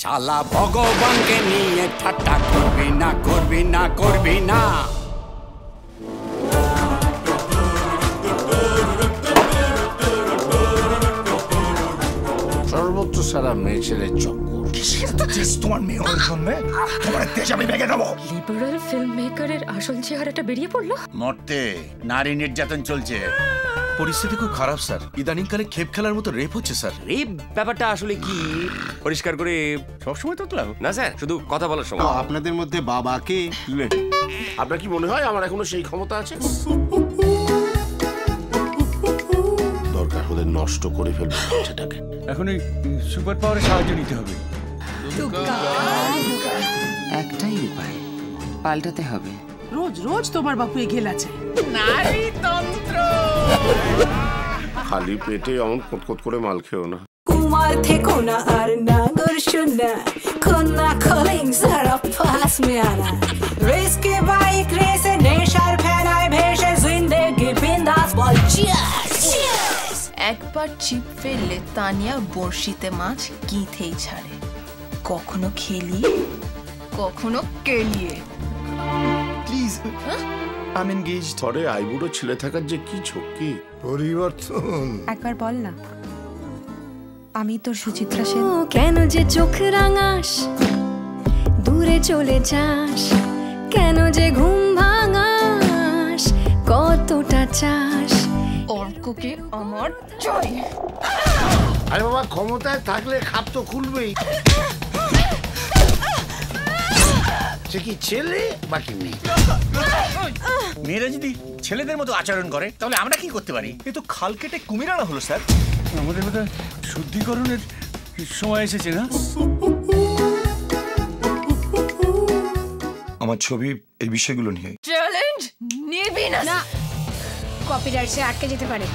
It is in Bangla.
শালা ভগবানকে নিয়ে ঠাট্টা করবি না, করবি না, করবি না। সর্বত্র সারা মেয়ে ছেলের চক্কর। তোমার মেয়ে ওর জন্য তোমার দেশ আমি ভেঙে দেবো। লিবারাল ফিল্ম মেকারের আসল চেহারাটা বেরিয়ে পড়লো। মরতে নারী নির্যাতন চলছে। পরিস্থিতি খুব খারাপ স্যার। ইদানিংকালে খেপ খেলার মতো রেপ হচ্ছে স্যার। রেপ ব্যাপারটা আসলে কি পরিষ্কার করে সবসময় তো না স্যার, শুধু কথা বলার সময়। আপনাদের মধ্যে বাবাকে আপনার কি মনে হয় আমার এখনো সেই ক্ষমতা আছে? দরকার হলে নষ্ট করে ফেলবো সেটাকে। এখন ওই সুপার পাওয়ারের সাহায্য নিতে হবে। একটাই উপায়, পাল্টাতে হবে। রোজ রোজ তোমার বাপু এগিয়ে আছে। খালি পেটে অমন কতকত করে মাল খেও না। কুমার থেকো না আর নাগর শোনা, কন্যা কলিং সারা পাস মে আনা, রেস के बाइक रेस नेশার ফেনায় ভেসে জিন্দেগি বিন্দাস বল চিয়ার্স। একবার চিপ ফেললে তানিয়া বড়শিতে মাছ গিথেই ছাড়ে। কখনো খেলিয়ে, কখনো কেলিয়ে। Please I am engaged. ঘরে আইবুড়ো ছেলে থাকার যে কি ঝক্কি। পরিবর্তন। একবার বল না, আমি তোর সুচিত্রা সেন। কেন যে চোখ রাঙাস, দূরে চলে যাস, কেন যে ঘুম ভাঙাস, কতটা চাস অর্ককে আমার চাই। আরে বাবা, ক্ষমতায় থাকলে খাপ তো খুলবেই। সে কি ছেলে বাকি নেই। মেয়েরা যদি ছেলেদের মতো আচরণ করে তাহলে আমরা কি করতে পারি? এ তো খাল কেটে কুমির আনা হলো স্যার। আমাদের বোধহয় শুদ্ধিকরণের সময় এসেছে না? আমার ছবি এই বিষয়গুলো নিয়ে। চ্যালেঞ্জ নিবি না। কপিরাইটসে আটকে যেতে পারে।